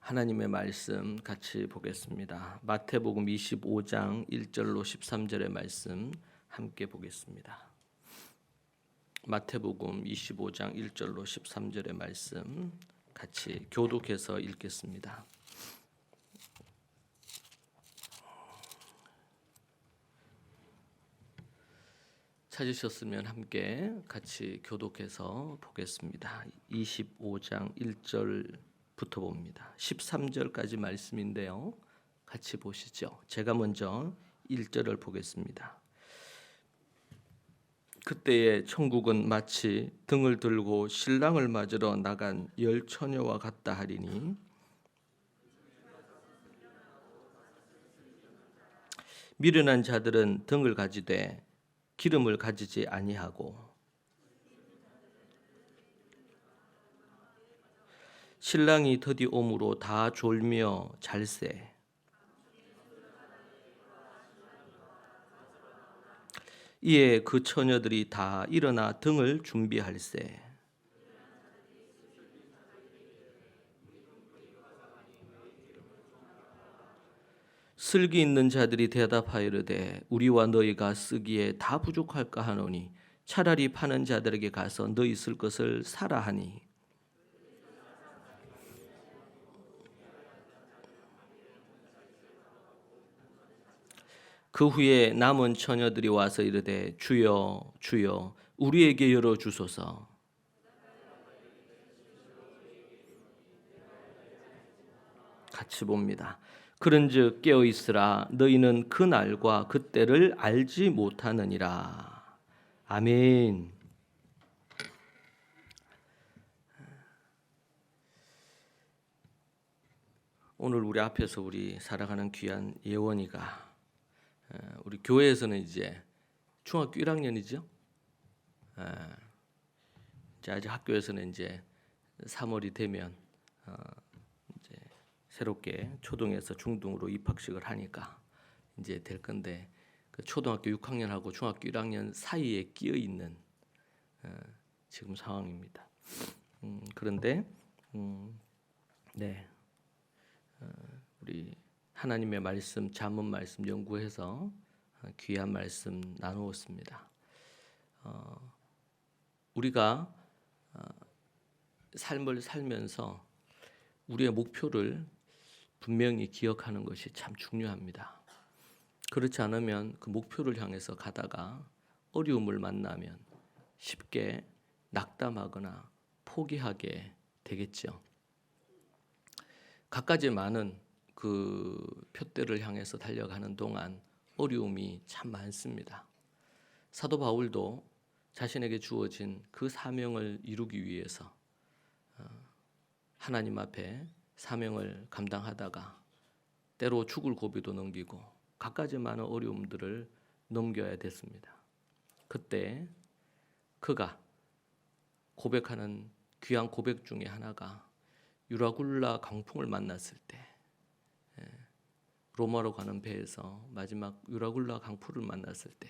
하나님의 말씀 같이 보겠습니다. 마태복음 25장 1절로 13절의 말씀 함께 보겠습니다. 마태복음 25장 1절로 13절의 말씀 같이 교독해서 읽겠습니다. 찾으셨으면 함께 같이 교독해서 보겠습니다. 25장 1절부터 봅니다. 13절까지 말씀인데요. 같이 보시죠. 제가 먼저 1절을 보겠습니다. 그때의 천국은 마치 등을 들고 신랑을 맞으러 나간 열 처녀와 같다 하리니 미련한 자들은 등을 가지되 기름을 가지지 아니하고 신랑이 드디 오므로 다 졸며 잘세. 이에 그 처녀들이 다 일어나 등을 준비할세. 슬기 있는 자들이 대답하이르되 우리와 너희가 쓰기에 다 부족할까 하노니 차라리 파는 자들에게 가서 너희 쓸 것을 사라 하니 그 후에 남은 처녀들이 와서 이르되 주여 주여 우리에게 열어 주소서. 같이 봅니다. 그런즉 깨어 있으라 너희는 그 날과 그 때를 알지 못하느니라. 아멘. 오늘 우리 앞에서 우리 살아가는 귀한 예원이가 우리 교회에서는 이제 중학교 1학년이죠. 이제 아직 학교에서는 이제 3월이 되면 이제 새롭게 초등에서 중등으로 입학식을 하니까 이제 될 건데 그 초등학교 6학년하고 중학교 1학년 사이에 끼어 있는 지금 상황입니다. 그런데 우리 하나님의 말씀, 잠언 말씀 연구해서 귀한 말씀 나누었습니다. 우리가 삶을 살면서 우리의 목표를 분명히 기억하는 것이 참 중요합니다. 그렇지 않으면 그 목표를 향해서 가다가 어려움을 만나면 쉽게 낙담하거나 포기하게 되겠죠. 갖가지 많은 그 표대를 향해서 달려가는 동안 어려움이 참 많습니다. 사도 바울도 자신에게 주어진 그 사명을 이루기 위해서 하나님 앞에 사명을 감당하다가 때로 죽을 고비도 넘기고 갖가지 많은 어려움들을 넘겨야 됐습니다. 그때 그가 고백하는 귀한 고백 중에 하나가 유라굴라 강풍을 만났을 때 로마로 가는 배에서 마지막 유라굴라 강풍을 만났을 때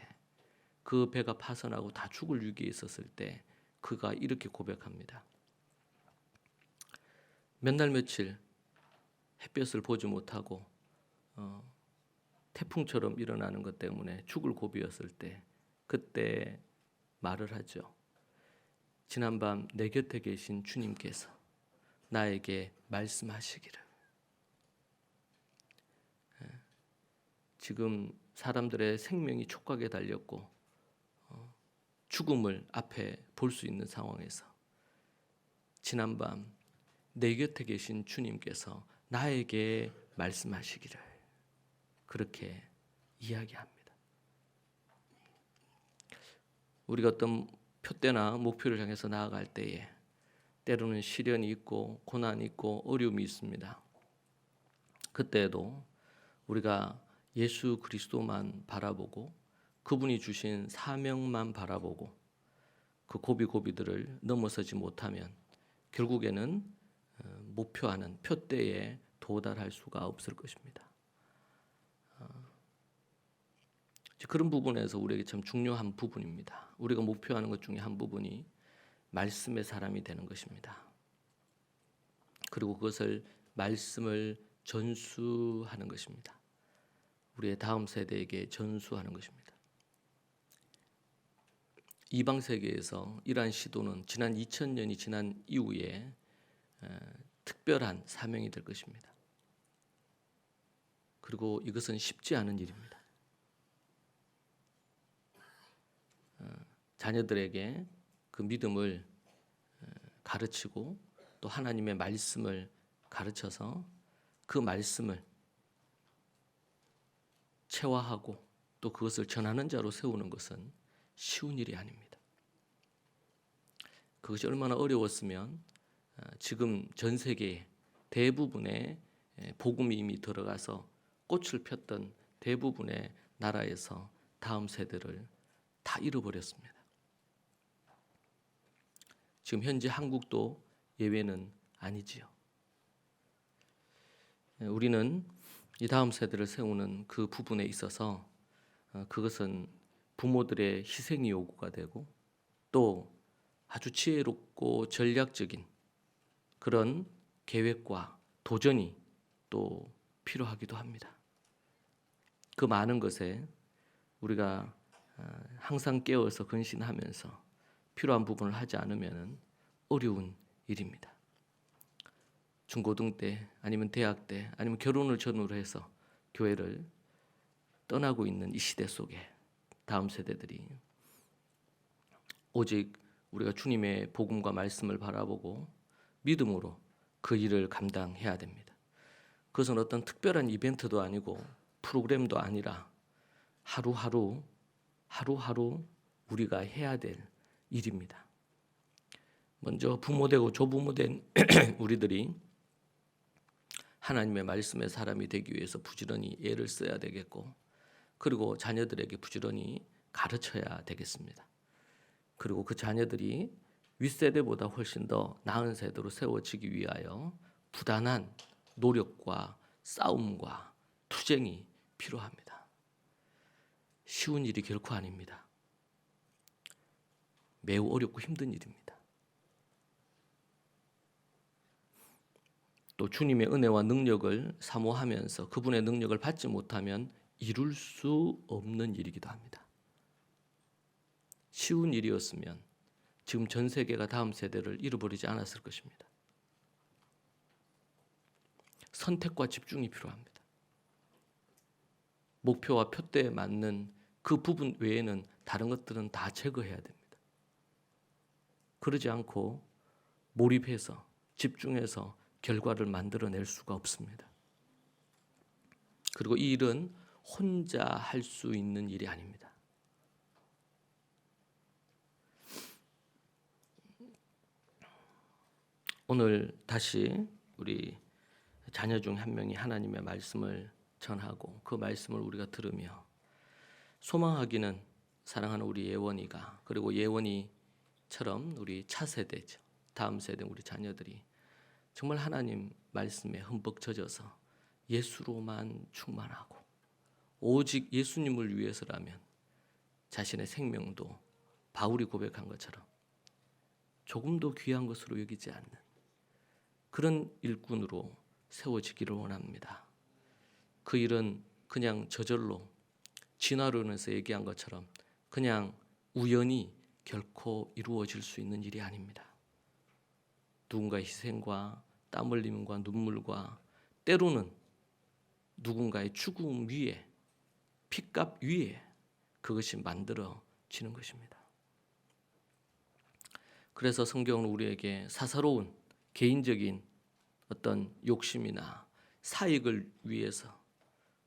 그 배가 파선하고 다 죽을 위기에 있었을 때 그가 이렇게 고백합니다. 몇 날 며칠 햇볕을 보지 못하고 태풍처럼 일어나는 것 때문에 죽을 고비였을 때 그때 말을 하죠. 지난밤 내 곁에 계신 주님께서 나에게 말씀하시기를. 지금 사람들의 생명이 촉각에 달렸고 죽음을 앞에 볼 수 있는 상황에서 지난밤 내 곁에 계신 주님께서 나에게 말씀하시기를 그렇게 이야기합니다. 우리가 어떤 표대나 목표를 향해서 나아갈 때에 때로는 시련이 있고 고난이 있고 어려움이 있습니다. 그때에도 우리가 예수 그리스도만 바라보고 그분이 주신 사명만 바라보고 그 고비고비들을 넘어서지 못하면 결국에는 목표하는 표대에 도달할 수가 없을 것입니다. 그런 부분에서 우리에게 참 중요한 부분입니다. 우리가 목표하는 것 중에 한 부분이 말씀의 사람이 되는 것입니다. 그리고 그것을 말씀을 전수하는 것입니다. 우리의 다음 세대에게 전수하는 것입니다. 이방 세계에서 이러한 시도는 지난 2000년이 지난 이후에 특별한 사명이 될 것입니다. 그리고 이것은 쉽지 않은 일입니다. 자녀들에게 그 믿음을 가르치고 또 하나님의 말씀을 가르쳐서 그 말씀을 체화하고 또 그것을 전하는 자로 세우는 것은 쉬운 일이 아닙니다. 그것이 얼마나 어려웠으면 지금 전 세계 대부분의 복음이 이미 들어가서 꽃을 폈던 대부분의 나라에서 다음 세대를 다 잃어버렸습니다. 지금 현재 한국도 예외는 아니지요. 우리는 이 다음 세대를 세우는 그 부분에 있어서 그것은 부모들의 희생이 요구가 되고 또 아주 지혜롭고 전략적인 그런 계획과 도전이 또 필요하기도 합니다. 그 많은 것에 우리가 항상 깨어서 근신하면서 필요한 부분을 하지 않으면 어려운 일입니다. 중고등 때 아니면 대학 때 아니면 결혼을 전후로 해서 교회를 떠나고 있는 이 시대 속에 다음 세대들이 오직 우리가 주님의 복음과 말씀을 바라보고 믿음으로 그 일을 감당해야 됩니다. 그것은 어떤 특별한 이벤트도 아니고 프로그램도 아니라 하루하루 우리가 해야 될 일입니다. 먼저 부모되고 조부모된 우리들이 하나님의 말씀의 사람이 되기 위해서 부지런히 애를 써야 되겠고 그리고 자녀들에게 부지런히 가르쳐야 되겠습니다. 그리고 그 자녀들이 윗세대보다 훨씬 더 나은 세대로 세워지기 위하여 부단한 노력과 싸움과 투쟁이 필요합니다. 쉬운 일이 결코 아닙니다. 매우 어렵고 힘든 일입니다. 또 주님의 은혜와 능력을 사모하면서 그분의 능력을 받지 못하면 이룰 수 없는 일이기도 합니다. 쉬운 일이었으면 지금 전 세계가 다음 세대를 잃어버리지 않았을 것입니다. 선택과 집중이 필요합니다. 목표와 표대에 맞는 그 부분 외에는 다른 것들은 다 제거해야 됩니다. 그러지 않고 몰입해서 집중해서 결과를 만들어낼 수가 없습니다. 그리고 이 일은 혼자 할 수 있는 일이 아닙니다. 오늘 다시 우리 자녀 중 한 명이 하나님의 말씀을 전하고 그 말씀을 우리가 들으며 소망하기는 사랑하는 우리 예원이가 그리고 예원이처럼 우리 차세대죠. 다음 세대 우리 자녀들이 정말 하나님 말씀에 흠뻑 젖어서 예수로만 충만하고 오직 예수님을 위해서라면 자신의 생명도 바울이 고백한 것처럼 조금도 귀한 것으로 여기지 않는 그런 일꾼으로 세워지기를 원합니다. 그 일은 그냥 저절로 진화론에서 얘기한 것처럼 그냥 우연히 결코 이루어질 수 있는 일이 아닙니다. 누군가의 희생과 땀 흘림과 눈물과 때로는 누군가의 죽음 위에 핏값 위에 그것이 만들어지는 것입니다. 그래서 성경은 우리에게 사사로운 개인적인 어떤 욕심이나 사익을 위해서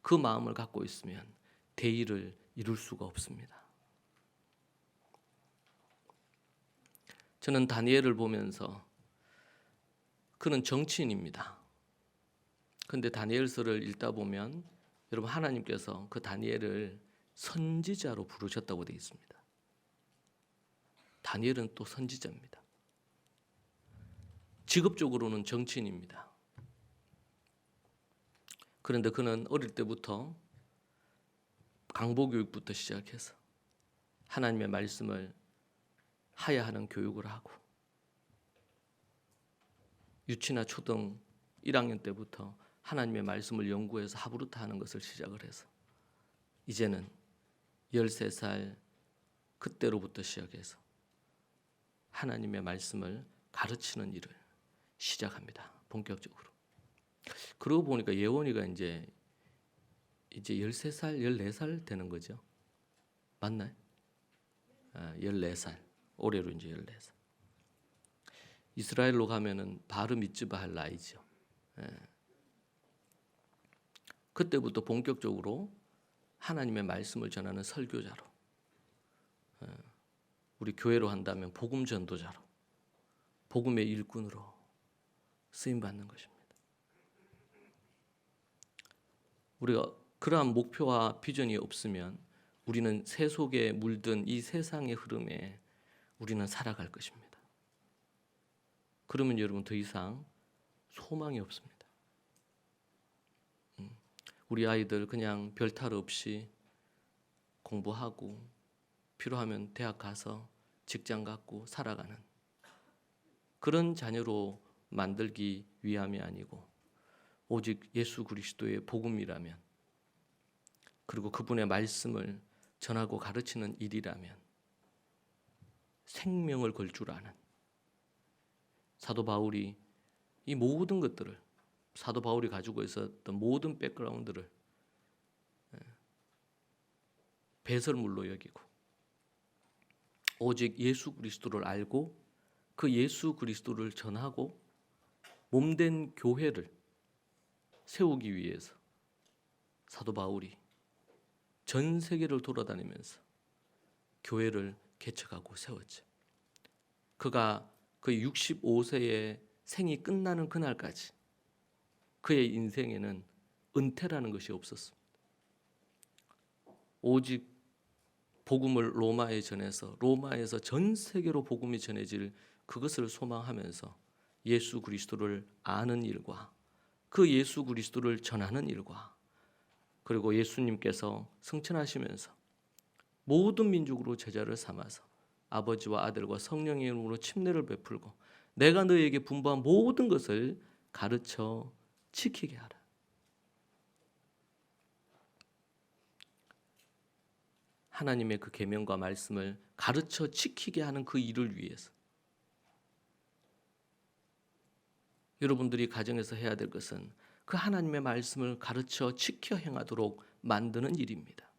그 마음을 갖고 있으면 대의를 이룰 수가 없습니다. 저는 다니엘을 보면서 그는 정치인입니다. 그런데 다니엘서를 읽다 보면 여러분 하나님께서 그 다니엘을 선지자로 부르셨다고 되어 있습니다. 다니엘은 또 선지자입니다. 직업적으로는 정치인입니다. 그런데 그는 어릴 때부터 강보교육부터 시작해서 하나님의 말씀을 하야하는 교육을 하고 유치나 초등 1학년 때부터 하나님의 말씀을 연구해서 하부르트 하는 것을 시작을 해서 이제는 13살 그때로부터 시작해서 하나님의 말씀을 가르치는 일을 시작합니다. 본격적으로. 그러고 보니까 예원이가 이제 13살, 14살 되는 거죠. 맞나요? 14살. 올해로 이제 14살. 이스라엘로 가면은 바르 미츠바 할 나이죠. 그때부터 본격적으로 하나님의 말씀을 전하는 설교자로, 우리 교회로 한다면 복음 전도자로, 복음의 일꾼으로 쓰임 받는 것입니다. 우리가 그러한 목표와 비전이 없으면 우리는 새 속에 물든 이 세상의 흐름에 우리는 살아갈 것입니다. 그러면 여러분 더 이상 소망이 없습니다. 우리 아이들 그냥 별탈 없이 공부하고 필요하면 대학 가서 직장 갖고 살아가는 그런 자녀로 만들기 위함이 아니고 오직 예수 그리스도의 복음이라면, 그리고 그분의 말씀을 전하고 가르치는 일이라면 생명을 걸 줄 아는 사도 바울이 이 모든 것들을, 사도 바울이 가지고 있었던 모든 백그라운드를 배설물로 여기고 오직 예수 그리스도를 알고 그 예수 그리스도를 전하고 몸된 교회를 세우기 위해서 사도 바울이 전 세계를 돌아다니면서 교회를 개척하고 세웠죠. 그가 그 65세의 생이 끝나는 그날까지 그의 인생에는 은퇴라는 것이 없었습니다. 오직 복음을 로마에 전해서 로마에서 전 세계로 복음이 전해질 그것을 소망하면서 예수 그리스도를 아는 일과 그 예수 그리스도를 전하는 일과, 그리고 예수님께서 승천하시면서 모든 민족으로 제자를 삼아서 아버지와 아들과 성령의 이름으로 침례를 베풀고 내가 너희에게 분부한 모든 것을 가르쳐 지키게 하라. 하나님의 그 계명과 말씀을 가르쳐 지키게 하는 그 일을 위해서 여러분들이 가정에서 해야 될 것은 그 하나님의 말씀을 가르쳐 지켜 행하도록 만드는 일입니다.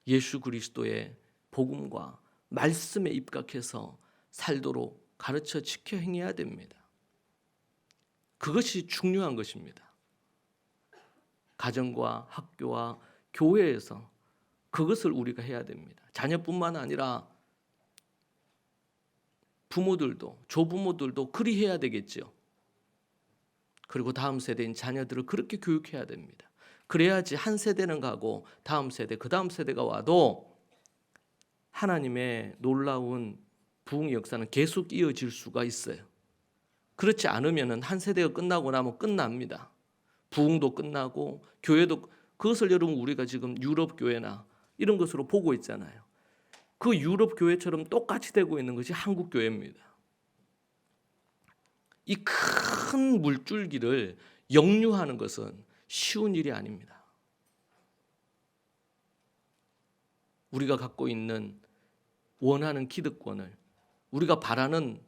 예수 그리스도의 복음과 말씀에 입각해서 살도록 가르쳐 지켜 행해야 됩니다. 그것이 중요한 것입니다. 가정과 학교와 교회에서 그것을 우리가 해야 됩니다. 자녀뿐만 아니라 부모들도, 조부모들도 그리 해야 되겠죠. 그리고 다음 세대인 자녀들을 그렇게 교육해야 됩니다. 그래야지 한 세대는 가고 다음 세대, 그 다음 세대가 와도 하나님의 놀라운 부흥의 역사는 계속 이어질 수가 있어요. 그렇지 않으면 한 세대가 끝나고 나면 끝납니다. 부흥도 끝나고 교회도, 그것을 여러분 우리가 지금 유럽 교회나 이런 것으로 보고 있잖아요. 그 유럽 교회처럼 똑같이 되고 있는 것이 한국 교회입니다. 이 큰 물줄기를 역류하는 것은 쉬운 일이 아닙니다. 우리가 갖고 있는 원하는 기득권을, 우리가 바라는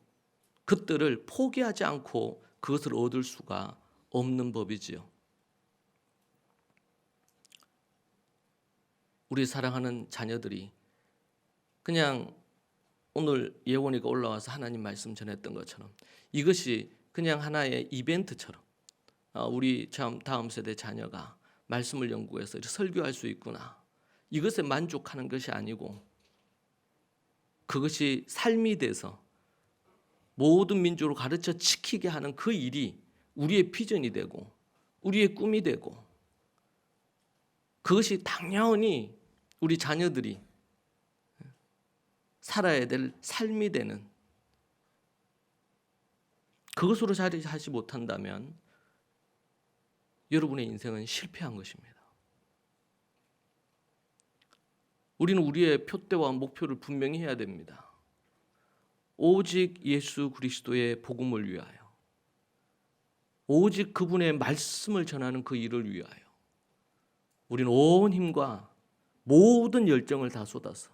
것들을 포기하지 않고 그것을 얻을 수가 없는 법이지요. 우리 사랑하는 자녀들이 그냥 오늘 예원이가 올라와서 하나님 말씀 전했던 것처럼 이것이 그냥 하나의 이벤트처럼 우리 참 다음 세대 자녀가 말씀을 연구해서 설교할 수 있구나, 이것에 만족하는 것이 아니고 그것이 삶이 돼서 모든 민족을 가르쳐 지키게 하는 그 일이 우리의 비전이 되고 우리의 꿈이 되고, 그것이 당연히 우리 자녀들이 살아야 될 삶이 되는, 그것으로 자리하지 못한다면 여러분의 인생은 실패한 것입니다. 우리는 우리의 표대와 목표를 분명히 해야 됩니다. 오직 예수 그리스도의 복음을 위하여, 오직 그분의 말씀을 전하는 그 일을 위하여 우리는 온 힘과 모든 열정을 다 쏟아서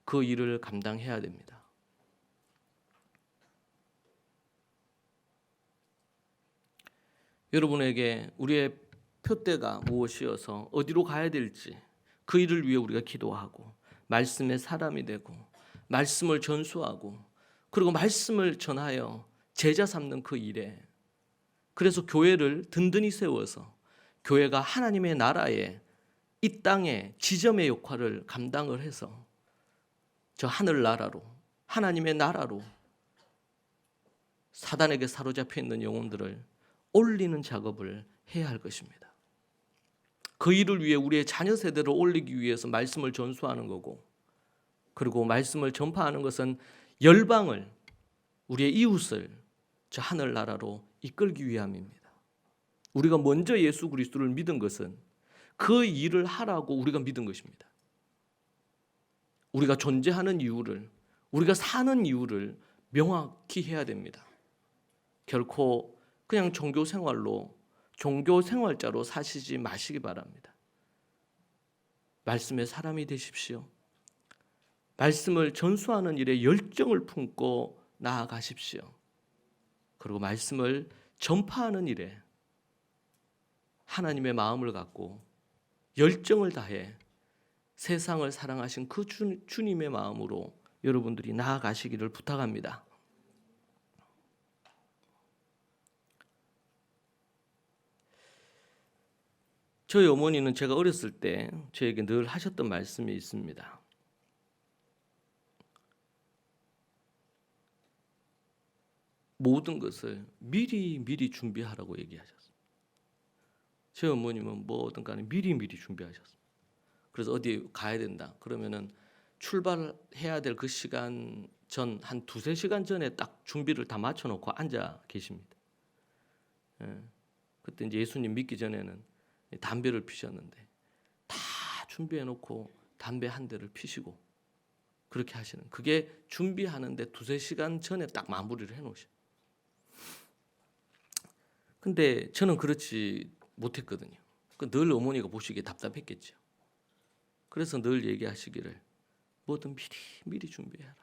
그 일을 감당해야 됩니다. 여러분에게 우리의 표대가 무엇이어서 어디로 가야 될지 그 일을 위해 우리가 기도하고 말씀의 사람이 되고 말씀을 전수하고 그리고 말씀을 전하여 제자 삼는 그 일에, 그래서 교회를 든든히 세워서 교회가 하나님의 나라에 이 땅의 지점의 역할을 감당을 해서 저 하늘나라로, 하나님의 나라로 사단에게 사로잡혀 있는 영혼들을 올리는 작업을 해야 할 것입니다. 그 일을 위해 우리의 자녀 세대를 올리기 위해서 말씀을 전수하는 거고, 그리고 말씀을 전파하는 것은 열방을, 우리의 이웃을 저 하늘나라로 이끌기 위함입니다. 우리가 먼저 예수 그리스도를 믿은 것은 그 일을 하라고 우리가 믿은 것입니다. 우리가 존재하는 이유를, 우리가 사는 이유를 명확히 해야 됩니다. 결코 그냥 종교 생활자로 사시지 마시기 바랍니다. 말씀의 사람이 되십시오. 말씀을 전수하는 일에 열정을 품고 나아가십시오. 그리고 말씀을 전파하는 일에 하나님의 마음을 갖고 열정을 다해 세상을 사랑하신 그 주님의 마음으로 여러분들이 나아가시기를 부탁합니다. 저희 어머니는 제가 어렸을 때 저에게 늘 하셨던 말씀이 있습니다. 모든 것을 미리 준비하라고 얘기하셨어요. 저희 어머님은 뭐든 간에 미리 준비하셨어요. 그래서 어디 가야 된다 그러면은 출발해야 될 그 시간 전 한 2-3시간 전에 딱 준비를 다 맞춰놓고 앉아 계십니다. 그때 이제 예수님 믿기 전에는 담배를 피셨는데 다 준비해놓고 담배 한 대를 피시고 그렇게 하시는, 그게 준비하는데 2-3시간 전에 딱 마무리를 해놓으셔. 근데 저는 그렇지 못했거든요. 늘 어머니가 보시기에 답답했겠죠. 그래서 늘 얘기하시기를 뭐든 미리 준비해라.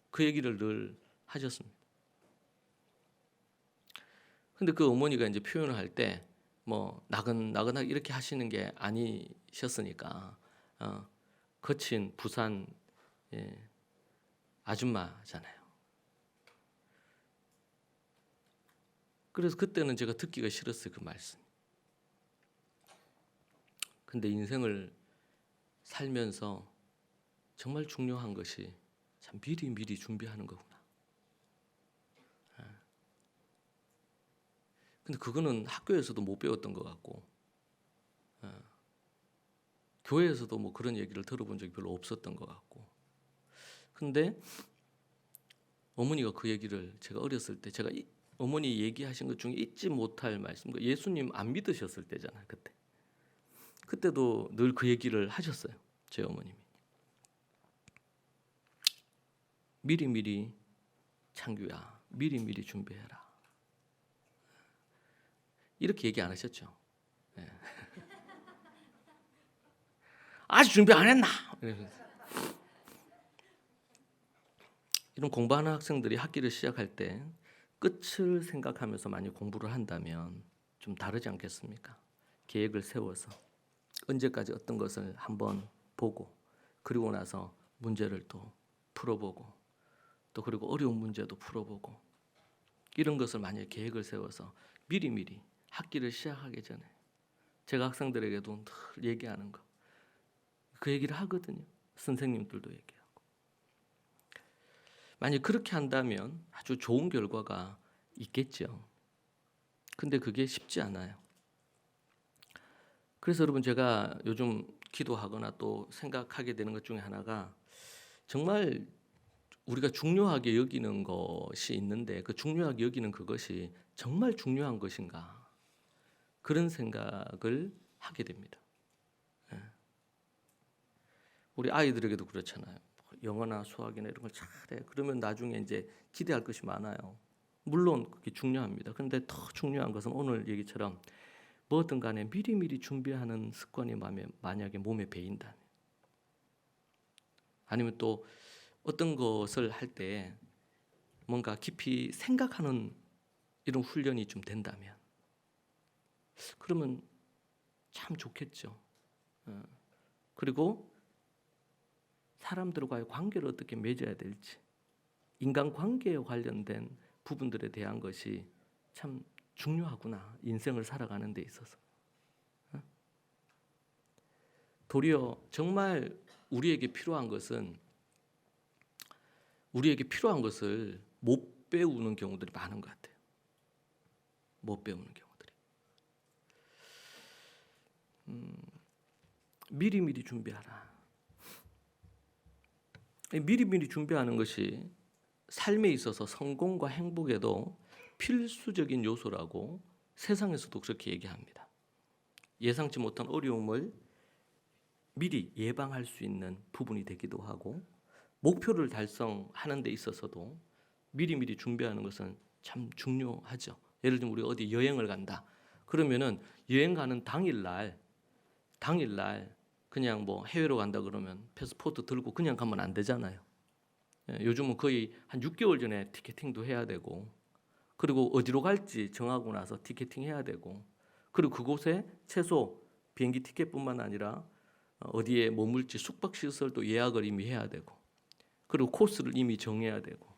그 얘기를 늘 하셨습니다. 근데 그 어머니가 이제 표현을 할 때 뭐 나긋나긋하게 이렇게 하시는 게 아니셨으니까 거친 부산 아줌마잖아요. 그래서 그때는 제가 듣기가 싫었어요, 그 말씀. 근데 인생을 살면서 정말 중요한 것이 참 미리 준비하는 거구나. 근데 그거는 학교에서도 못 배웠던 것 같고, 교회에서도 뭐 그런 얘기를 들어본 적이 별로 없었던 것 같고. 근데 어머니가 그 얘기를, 제가 어렸을 때 제가 어머니 얘기하신 것 중에 잊지 못할 말씀, 예수님 안 믿으셨을 때잖아요. 그때도 늘 그 얘기를 하셨어요, 제 어머님이. 미리 창규야, 미리 준비해라. 이렇게 얘기 안 하셨죠? 네. 아직 준비 안 했나? 이런 공부하는 학생들이 학기를 시작할 때 끝을 생각하면서 많이 공부를 한다면 좀 다르지 않겠습니까? 계획을 세워서 언제까지 어떤 것을 한번 보고, 그리고 나서 문제를 또 풀어보고, 또 그리고 어려운 문제도 풀어보고, 이런 것을 만약에 계획을 세워서 미리 학기를 시작하기 전에, 제가 학생들에게도 늘 얘기하는 거, 그 얘기를 하거든요. 선생님들도 얘기하고. 만약 그렇게 한다면 아주 좋은 결과가 있겠죠. 근데 그게 쉽지 않아요. 그래서 여러분, 제가 요즘 기도하거나 또 생각하게 되는 것 중에 하나가, 정말 우리가 중요하게 여기는 것이 있는데 그 중요하게 여기는 그것이 정말 중요한 것인가, 그런 생각을 하게 됩니다. 우리 아이들에게도 그렇잖아요. 영어나 수학이나 이런 걸 잘해. 그러면 나중에 이제 기대할 것이 많아요. 물론 그게 중요합니다. 그런데 더 중요한 것은 오늘 얘기처럼 뭐든 간에 미리미리 준비하는 습관이 만약에 몸에 배인다면, 아니면 또 어떤 것을 할 때 뭔가 깊이 생각하는 이런 훈련이 좀 된다면, 그러면 참 좋겠죠. 그리고 사람들과의 관계를 어떻게 맺어야 될지, 인간관계에 관련된 부분들에 대한 것이 참 중요하구나, 인생을 살아가는 데 있어서. 도리어 정말 우리에게 필요한 것을 못 배우는 경우들이 많은 것 같아요. 못 배우는 경우들이. 미리미리 준비하라. 미리미리 준비하는 것이 삶에 있어서 성공과 행복에도 필수적인 요소라고 세상에서도 그렇게 얘기합니다. 예상치 못한 어려움을 미리 예방할 수 있는 부분이 되기도 하고, 목표를 달성하는 데 있어서도 미리미리 준비하는 것은 참 중요하죠. 예를 들면 우리 어디 여행을 간다. 그러면은 여행 가는 당일날 그냥 뭐 해외로 간다 그러면 패스포트 들고 그냥 가면 안 되잖아요. 요즘은 거의 한 6개월 전에 티켓팅도 해야 되고, 그리고 어디로 갈지 정하고 나서 티켓팅 해야 되고, 그리고 그곳에 최소 비행기 티켓뿐만 아니라 어디에 머물지 숙박 시설도 예약을 이미 해야 되고, 그리고 코스를 이미 정해야 되고,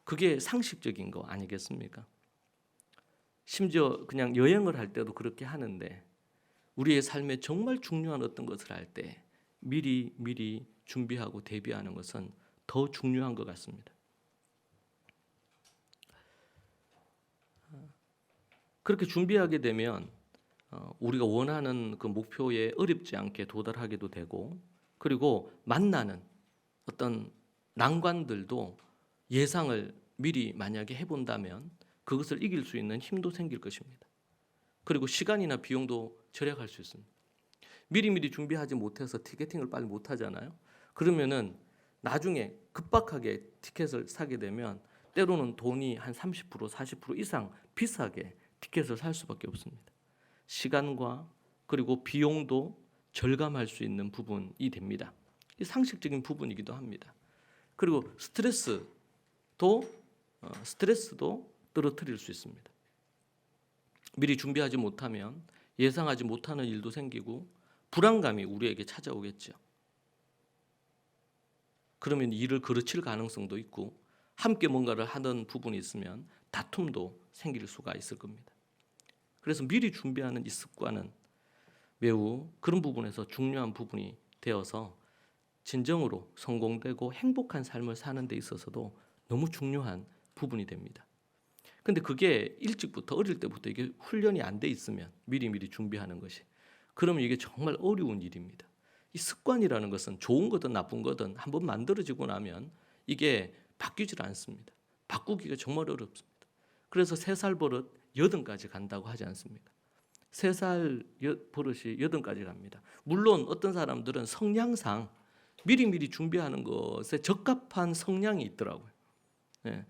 그게 상식적인 거 아니겠습니까? 심지어 그냥 여행을 할 때도 그렇게 하는데, 우리의 삶에 정말 중요한 어떤 것을 할 때 미리 준비하고 대비하는 것은 더 중요한 것 같습니다. 그렇게 준비하게 되면 우리가 원하는 그 목표에 어렵지 않게 도달하기도 되고, 그리고 만나는 어떤 난관들도 예상을 미리 만약에 해본다면 그것을 이길 수 있는 힘도 생길 것입니다. 그리고 시간이나 비용도 절약할 수 있습니다. 미리미리 준비하지 못해서 티켓팅을 빨리 못 하잖아요. 그러면은 나중에 급박하게 티켓을 사게 되면 때로는 돈이 한 30%, 40% 이상 비싸게 티켓을 살 수밖에 없습니다. 시간과 그리고 비용도 절감할 수 있는 부분이 됩니다. 이 상식적인 부분이기도 합니다. 그리고 스트레스도 떨어뜨릴 수 있습니다. 미리 준비하지 못하면 예상하지 못하는 일도 생기고 불안감이 우리에게 찾아오겠죠. 그러면 일을 그르칠 가능성도 있고, 함께 뭔가를 하는 부분이 있으면 다툼도 생길 수가 있을 겁니다. 그래서 미리 준비하는 이 습관은 매우 그런 부분에서 중요한 부분이 되어서 진정으로 성공되고 행복한 삶을 사는 데 있어서도 너무 중요한 부분이 됩니다. 근데 그게 일찍부터, 어릴 때부터 이게 훈련이 안 돼 있으면, 미리미리 준비하는 것이, 그러면 이게 정말 어려운 일입니다. 이 습관이라는 것은 좋은 거든 나쁜 거든 한번 만들어지고 나면 이게 바뀌질 않습니다. 바꾸기가 정말 어렵습니다. 그래서 3살 버릇 8까지 간다고 하지 않습니까? 3살 버릇이 8까지 갑니다. 물론 어떤 사람들은 성향상 미리미리 준비하는 것에 적합한 성향이 있더라고요. 예.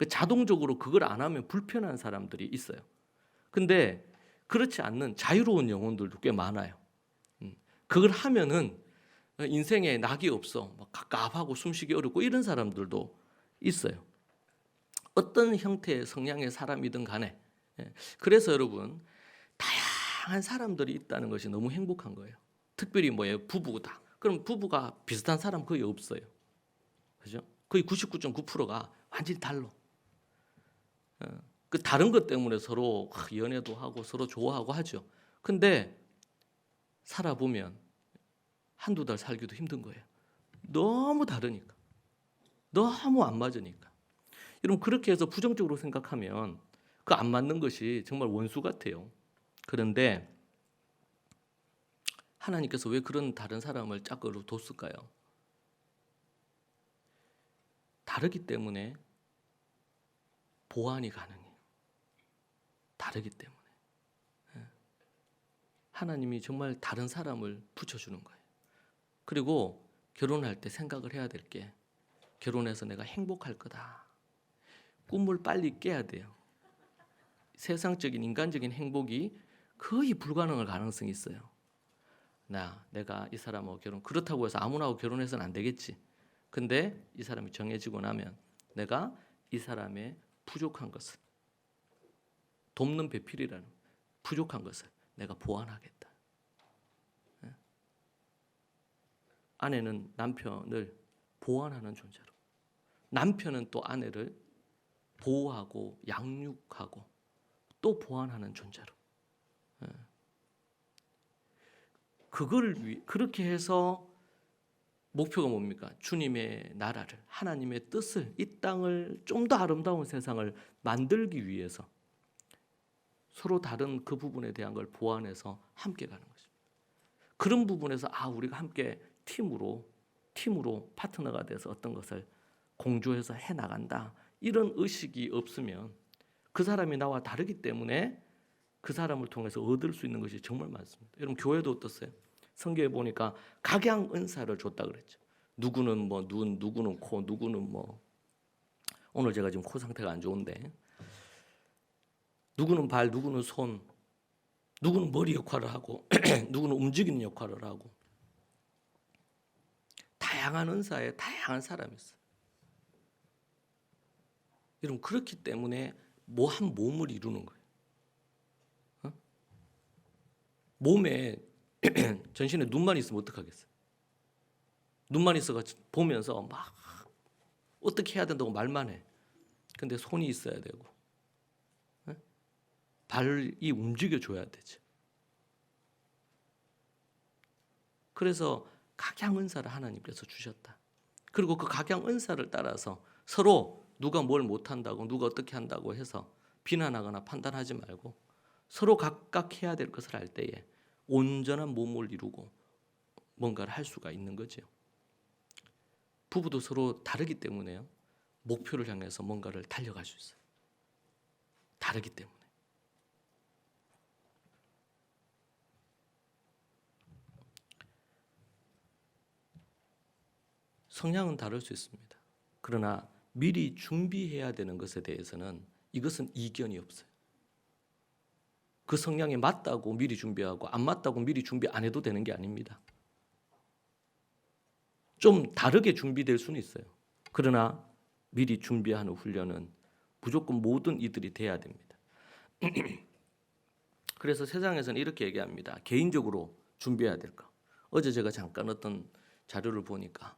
자동적으로 그걸 안 하면 불편한 사람들이 있어요. 근데 그렇지 않는 자유로운 영혼들도 꽤 많아요. 그걸 하면은 인생에 낙이 없어, 막 갑갑하고 숨쉬기 어렵고 이런 사람들도 있어요. 어떤 형태의 성향의 사람이든 간에. 그래서 여러분, 다양한 사람들이 있다는 것이 너무 행복한 거예요. 특별히 뭐예요? 부부다. 그럼 부부가 비슷한 사람 거의 없어요. 그죠? 거의 99.9%가 완전히 달라. 그 다른 것 때문에 서로 연애도 하고 서로 좋아하고 하죠. 근데 살아보면 한두 달 살기도 힘든 거예요. 너무 다르니까. 너무 안 맞으니까. 여러분, 그렇게 해서 부정적으로 생각하면 그 안 맞는 것이 정말 원수 같아요. 그런데 하나님께서 왜 그런 다른 사람을 짝으로 뒀을까요? 다르기 때문에 보완이 가능해요. 다르기 때문에. 하나님이 정말 다른 사람을 붙여주는 거예요. 그리고 결혼할 때 생각을 해야 될 게, 결혼해서 내가 행복할 거다. 꿈을 빨리 깨야 돼요. 세상적인 인간적인 행복이 거의 불가능할 가능성이 있어요. 내가 이 사람하고 그렇다고 해서 아무나하고 결혼해서는 안 되겠지. 근데 이 사람이 정해지고 나면 내가 이 사람의 부족한 것을, 돕는 배필이라는 부족한 것을 내가 보완하겠다. 아내는 남편을 보완하는 존재로, 남편은 또 아내를 보호하고 양육하고 또 보완하는 존재로. 그렇게 해서 목표가 뭡니까? 주님의 나라를, 하나님의 뜻을, 이 땅을 좀 더 아름다운 세상을 만들기 위해서 서로 다른 그 부분에 대한 걸 보완해서 함께 가는 것입니다. 그런 부분에서 우리가 함께 팀으로 파트너가 돼서 어떤 것을 공조해서 해나간다, 이런 의식이 없으면 그 사람이 나와 다르기 때문에 그 사람을 통해서 얻을 수 있는 것이 정말 많습니다. 여러분, 교회도 어떻어요? 성경에 보니까 각양 은사를 줬다 그랬죠. 누구는 뭐 눈, 누구는 코, 누구는 뭐, 오늘 제가 지금 코 상태가 안 좋은데, 누구는 발, 누구는 손, 누구는 머리 역할을 하고 누구는 움직이는 역할을 하고, 다양한 은사에 다양한 사람이 있어요. 여러분, 그렇기 때문에 한 몸을 이루는 거예요. 몸에 전신에 눈만 있으면 어떡하겠어요? 눈만 있어가 보면서 막 어떻게 해야 된다고 말만 해. 근데 손이 있어야 되고, 발이 움직여줘야 되지. 그래서 각양 은사를 하나님께서 주셨다. 그리고 그 각양 은사를 따라서 서로 누가 뭘 못한다고, 누가 어떻게 한다고 해서 비난하거나 판단하지 말고 서로 각각 해야 될 것을 할 때에 온전한 몸을 이루고 뭔가를 할 수가 있는 거죠. 부부도 서로 다르기 때문에요. 목표를 향해서 뭔가를 달려갈 수 있어요. 다르기 때문에. 성향은 다를 수 있습니다. 그러나 미리 준비해야 되는 것에 대해서는 이것은 이견이 없어요. 그 성향에 맞다고 미리 준비하고 안 맞다고 미리 준비 안 해도 되는 게 아닙니다. 좀 다르게 준비될 수는 있어요. 그러나 미리 준비하는 훈련은 무조건 모든 이들이 돼야 됩니다. 그래서 세상에서는 이렇게 얘기합니다. 개인적으로 준비해야 될 거. 어제 제가 잠깐 어떤 자료를 보니까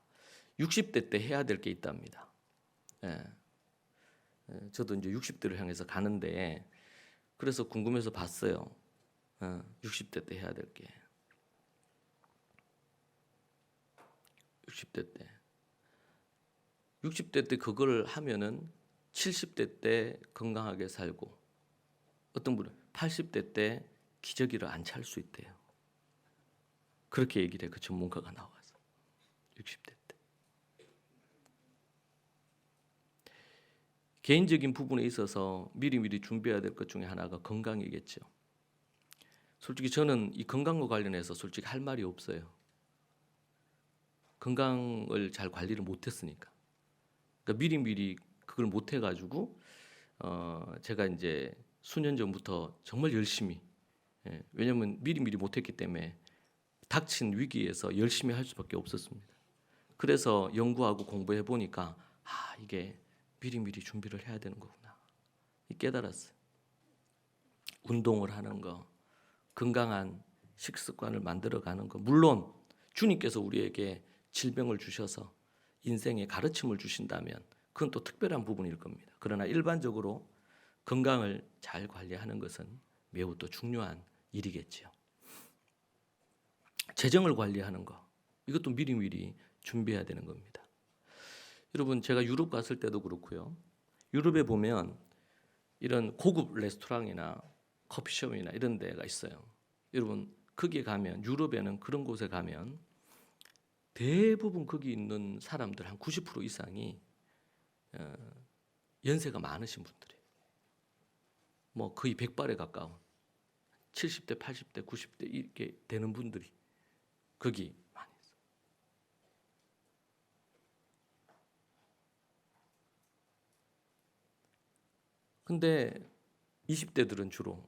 60대 때 해야 될 게 있답니다. 저도 이제 60대를 향해서 가는데, 그래서 궁금해서 봤어요. 60대 때 해야 될 게. 60대 때 그걸 하면은 70대 때 건강하게 살고, 어떤 분은 80대 때 기저귀를 안 찰 수 있대요. 그렇게 얘기를 해, 그 전문가가 나와서. 60대 때. 개인적인 부분에 있어서 미리미리 준비해야 될 것 중에 하나가 건강이겠죠. 솔직히 저는 이 건강과 관련해서 솔직히 할 말이 없어요. 건강을 잘 관리를 못했으니까. 그러니까 미리미리 그걸 못해가지고 제가 이제 수년 전부터 정말 열심히, 왜냐하면 미리미리 못했기 때문에 닥친 위기에서 열심히 할 수밖에 없었습니다. 그래서 연구하고 공부해 보니까 이게 미리미리 준비를 해야 되는 거구나 깨달았어요. 운동을 하는 거, 건강한 식습관을 만들어가는 거, 물론 주님께서 우리에게 질병을 주셔서 인생에 가르침을 주신다면 그건 또 특별한 부분일 겁니다. 그러나 일반적으로 건강을 잘 관리하는 것은 매우 또 중요한 일이겠지요. 재정을 관리하는 거, 이것도 미리미리 준비해야 되는 겁니다. 여러분, 제가 유럽 갔을 때도 그렇고요. 유럽에 보면 이런 고급 레스토랑이나 커피숍이나 이런 데가 있어요. 여러분, 거기에 가면, 유럽에는 그런 곳에 가면 대부분 거기 있는 사람들 한 90% 이상이 연세가 많으신 분들이에요. 뭐 거의 100발에 가까운 70대, 80대, 90대 이렇게 되는 분들이 거기 많이 있어요. 근데 20대들 주로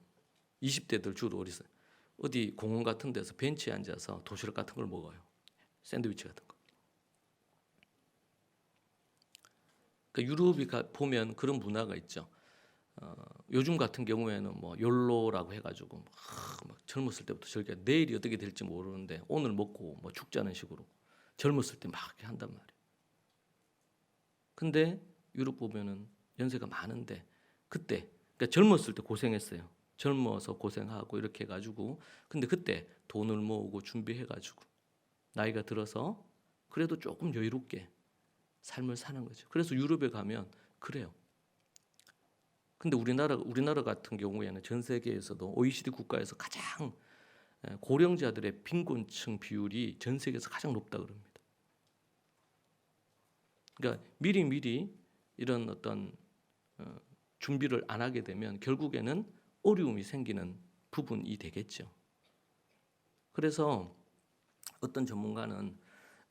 어디 공원 같은 데서 벤치에 앉아서 도시락 같은 걸 먹어요. 샌드위치 같은 거. 그러니까 유럽이 보면 그런 문화가 있죠. 요즘 같은 경우에는 뭐 욜로라고 해가지고 막 젊었을 때부터 저렇게 내일이 어떻게 될지 모르는데 오늘 먹고 뭐 죽자는 식으로 젊었을 때 막 이렇게 한단 말이에요. 근데 유럽 보면은 연세가 많은데 그때 그러니까 젊었을 때 고생했어요. 젊어서 고생하고 이렇게 해가지고 근데 그때 돈을 모으고 준비해가지고 나이가 들어서 그래도 조금 여유롭게 삶을 사는 거죠. 그래서 유럽에 가면 그래요. 근데 우리나라 같은 경우에는 전 세계에서도 OECD 국가에서 가장 고령자들의 빈곤층 비율이 전 세계에서 가장 높다 그럽니다. 그러니까 미리 이런 어떤 준비를 안 하게 되면 결국에는 어려움이 생기는 부분이 되겠죠. 그래서 어떤 전문가는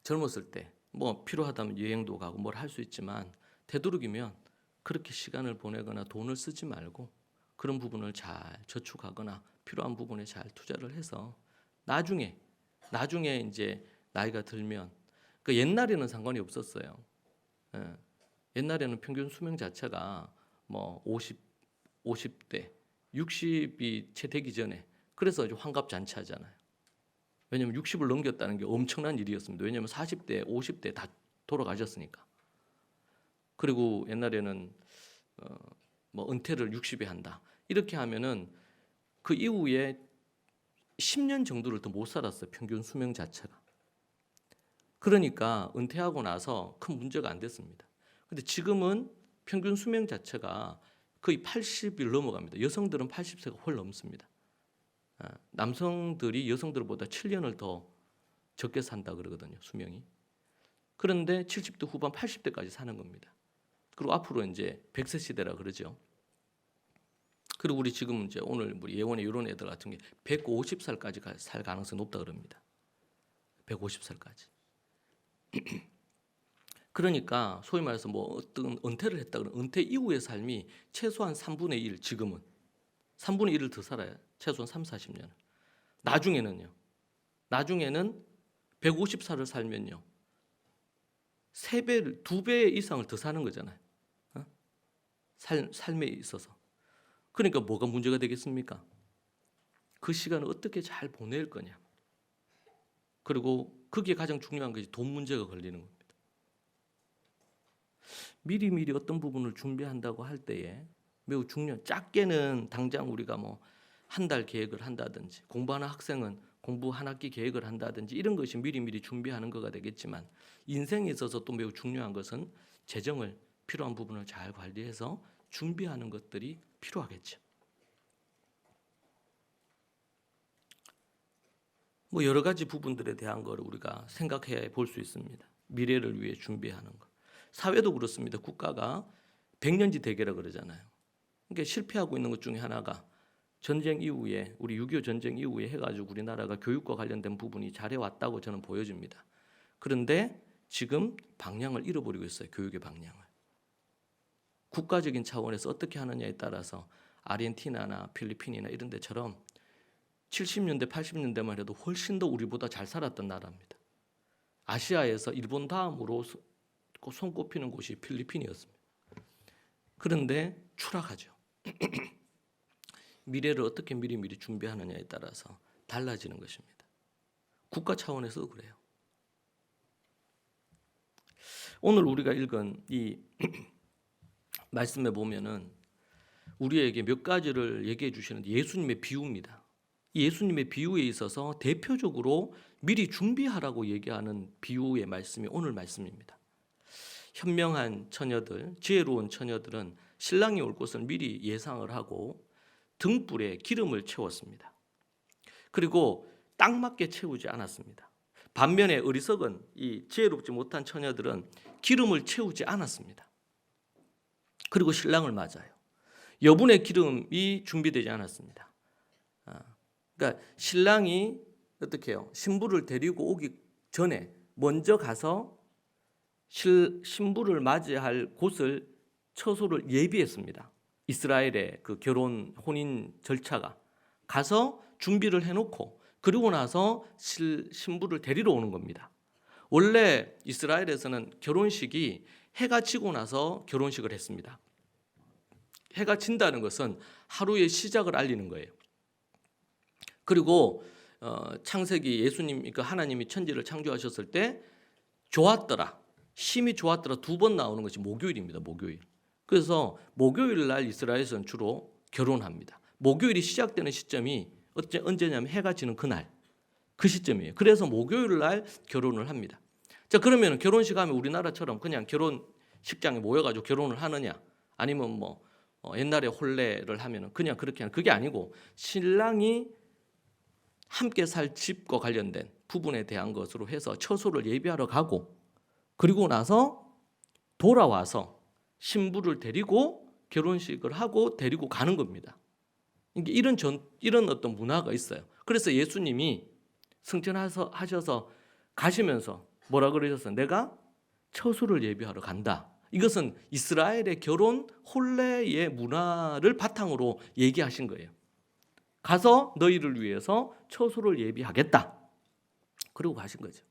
젊었을 때 뭐 필요하다면 여행도 가고 뭘 할 수 있지만 되도록이면 그렇게 시간을 보내거나 돈을 쓰지 말고 그런 부분을 잘 저축하거나 필요한 부분에 잘 투자를 해서 나중에 이제 나이가 들면 그 옛날에는 상관이 없었어요. 옛날에는 평균 수명 자체가 뭐 50대, 60이 채 되기 전에 그래서 이제 환갑잔치하잖아요. 왜냐하면 60을 넘겼다는 게 엄청난 일이었습니다. 왜냐하면 40대, 50대 다 돌아가셨으니까. 그리고 옛날에는 뭐 은퇴를 60에 한다. 이렇게 하면은 그 이후에 10년 정도를 더 못 살았어요. 평균 수명 자체가. 그러니까 은퇴하고 나서 큰 문제가 안 됐습니다. 근데 지금은 평균 수명 자체가 거의 80일 넘어갑니다. 여성들은 80세가 훨 넘습니다. 남성들이 여성들보다 7년을 더 적게 산다 그러거든요. 수명이. 그런데 70대 후반 80대까지 사는 겁니다. 그리고 앞으로 이제 100세 시대라 그러죠. 그리고 우리 지금 이제 오늘 우리 예원의 이런 애들 같은 게 150살까지 살 가능성이 높다 그럽니다. 150살까지. 그러니까 소위 말해서 뭐 어떤 은퇴를 했다 그러면 은퇴 이후의 삶이 최소한 3분의 1 지금은 3분의 1을 더 살아야 최소한 3, 40년. 나중에는 150살을 살면요. 3배, 2배 이상을 더 사는 거잖아요. 삶에 있어서. 그러니까 뭐가 문제가 되겠습니까? 그 시간을 어떻게 잘 보낼 거냐. 그리고 그게 가장 중요한 것이 돈 문제가 걸리는 겁니다. 미리 어떤 부분을 준비한다고 할 때에 매우 중요한 작게는 당장 우리가 뭐 한 달 계획을 한다든지 공부하는 학생은 공부 한 학기 계획을 한다든지 이런 것이 미리 준비하는 거가 되겠지만 인생에 있어서 또 매우 중요한 것은 재정을 필요한 부분을 잘 관리해서 준비하는 것들이 필요하겠죠. 뭐 여러 가지 부분들에 대한 걸 우리가 생각해 볼 수 있습니다. 미래를 위해 준비하는 것. 사회도 그렇습니다. 국가가 100년지 대계라 그러잖아요. 그러니까 실패하고 있는 것 중에 하나가 전쟁 이후에 우리 6.25 전쟁 이후에 해가지고 우리나라가 교육과 관련된 부분이 잘해왔다고 저는 보여집니다. 그런데 지금 방향을 잃어버리고 있어요. 교육의 방향을. 국가적인 차원에서 어떻게 하느냐에 따라서 아르헨티나나 필리핀이나 이런 데처럼 70년대, 80년대만 해도 훨씬 더 우리보다 잘 살았던 나라입니다. 아시아에서 일본 다음으로 손꼽히는 곳이 필리핀이었습니다. 그런데 추락하죠. 미래를 어떻게 미리 준비하느냐에 따라서 달라지는 것입니다. 국가 차원에서도 그래요. 오늘 우리가 읽은 이 말씀에 보면은 우리에게 몇 가지를 얘기해 주시는 예수님의 비유입니다. 예수님의 비유에 있어서 대표적으로 미리 준비하라고 얘기하는 비유의 말씀이 오늘 말씀입니다. 현명한 처녀들, 지혜로운 처녀들은 신랑이 올 것을 미리 예상을 하고 등불에 기름을 채웠습니다. 그리고 딱 맞게 채우지 않았습니다. 반면에 어리석은 이 지혜롭지 못한 처녀들은 기름을 채우지 않았습니다. 그리고 신랑을 맞아요. 여분의 기름이 준비되지 않았습니다. 그러니까 신랑이 어떻게 해요? 신부를 데리고 오기 전에 먼저 가서 신부를 맞이할 곳을 처소를 예비했습니다. 이스라엘의 그 결혼 혼인 절차가 가서 준비를 해놓고 그리고 나서 신부를 데리러 오는 겁니다. 원래 이스라엘에서는 결혼식이 해가 지고 나서 결혼식을 했습니다. 해가 진다는 것은 하루의 시작을 알리는 거예요. 그리고 창세기 예수님, 그러니까 하나님이 천지를 창조하셨을 때 좋았더라, 심히 좋았더라 2번 나오는 것이 목요일입니다. 목요일. 그래서 목요일 날 이스라엘에서는 주로 결혼합니다. 목요일이 시작되는 시점이 언제냐면 해가 지는 그날, 그 시점이에요. 그래서 목요일 날 결혼을 합니다. 자, 그러면 결혼식 하면 우리나라처럼 그냥 결혼식장에 모여가지고 결혼을 하느냐, 아니면 뭐 옛날에 혼례를 하면 그냥 그렇게 하는, 그게 아니고 신랑이 함께 살 집과 관련된 부분에 대한 것으로 해서 처소를 예비하러 가고 그리고 나서 돌아와서 신부를 데리고 결혼식을 하고 데리고 가는 겁니다. 이런 어떤 문화가 있어요. 그래서 예수님이 승천하셔서 가시면서 뭐라 그러셨어요? 내가 처소를 예비하러 간다. 이것은 이스라엘의 결혼 혼례의 문화를 바탕으로 얘기하신 거예요. 가서 너희를 위해서 처소를 예비하겠다. 그리고 가신 거죠.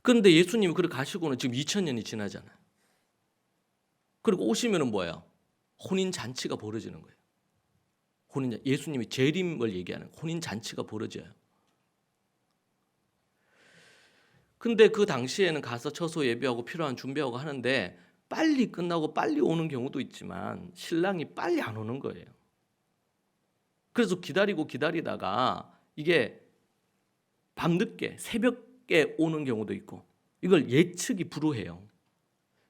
그런데 예수님이 그렇게 가시고는 지금 2000년이 지나잖아요. 그리고 오시면은 뭐예요? 혼인 잔치가 벌어지는 거예요. 예수님이 재림을 얘기하는 혼인 잔치가 벌어져요. 근데 그 당시에는 가서 처소 예비하고 필요한 준비하고 하는데 빨리 끝나고 빨리 오는 경우도 있지만 신랑이 빨리 안 오는 거예요. 그래서 기다리다가 이게 밤늦게 새벽에 오는 경우도 있고 이걸 예측이 불허해요.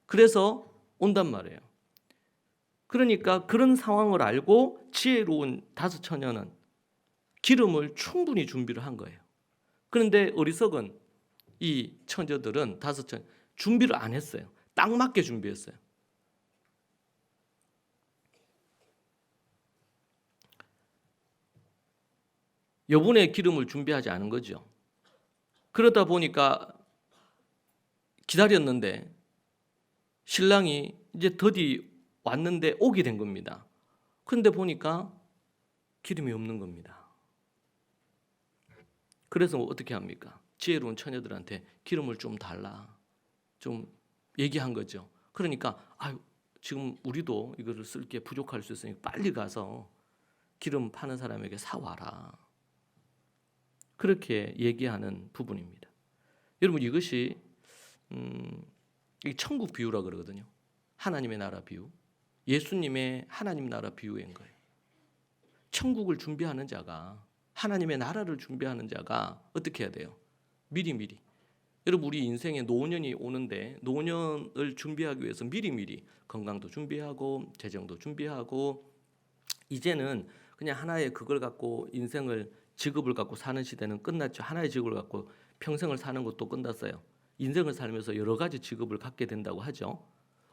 그래서 온단 말이에요. 그러니까 그런 상황을 알고 지혜로운 5 처녀는 기름을 충분히 준비를 한 거예요. 그런데 어리석은 이 처녀들은 5 처녀 준비를 안 했어요. 딱 맞게 준비했어요. 여분의 기름을 준비하지 않은 거죠. 그러다 보니까 기다렸는데 신랑이 이제 드디 왔는데 오게 된 겁니다. 그런데 보니까 기름이 없는 겁니다. 그래서 어떻게 합니까? 지혜로운 처녀들한테 기름을 좀 달라, 좀 얘기한 거죠. 그러니까 지금 우리도 이거를 쓸 게 부족할 수 있으니까 빨리 가서 기름 파는 사람에게 사와라. 그렇게 얘기하는 부분입니다. 여러분, 이것이 천국 비유라 그러거든요. 하나님의 나라 비유, 예수님의 하나님 나라 비유인 거예요. 천국을 준비하는 자가, 하나님의 나라를 준비하는 자가 어떻게 해야 돼요? 미리미리. 여러분, 우리 인생에 노년이 오는데 노년을 준비하기 위해서 미리미리 건강도 준비하고 재정도 준비하고, 이제는 그냥 하나의 그걸 갖고 인생을, 직업을 갖고 사는 시대는 끝났죠. 하나의 직업을 갖고 평생을 사는 것도 끝났어요. 인생을 살면서 여러 가지 직업을 갖게 된다고 하죠.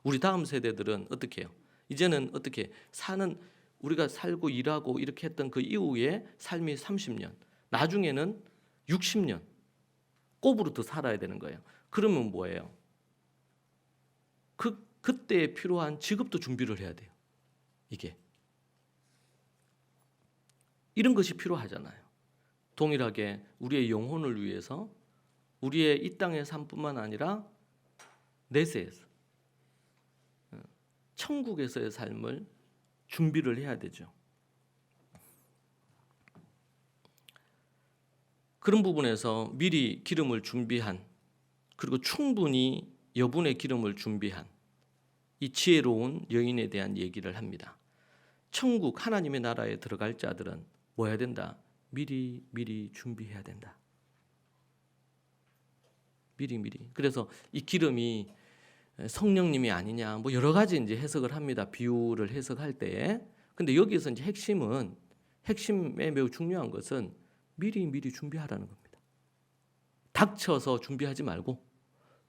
우리 다음 세대들은 어떻게 해요? 이제는 어떻게 사는, 우리가 살고 일하고 이렇게 했던 그 이후에 삶이 30년, 나중에는 60년 꼽으로 더 살아야 되는 거예요. 그러면 뭐예요? 그때에 필요한 직업도 준비를 해야 돼요. 이런 것이 필요하잖아요. 동일하게 우리의 영혼을 위해서 우리의 이 땅의 삶뿐만 아니라 내세에서, 천국에서의 삶을 준비를 해야 되죠. 그런 부분에서 미리 기름을 준비한, 그리고 충분히 여분의 기름을 준비한 이 지혜로운 여인에 대한 얘기를 합니다. 천국 하나님의 나라에 들어갈 자들은 뭐 해야 된다? 미리 준비해야 된다. 미리. 그래서 이 기름이 성령님이 아니냐, 뭐 여러 가지 이제 해석을 합니다. 비유를 해석할 때에. 근데 여기서 이제 핵심에 매우 중요한 것은 미리 준비하라는 겁니다. 닥쳐서 준비하지 말고,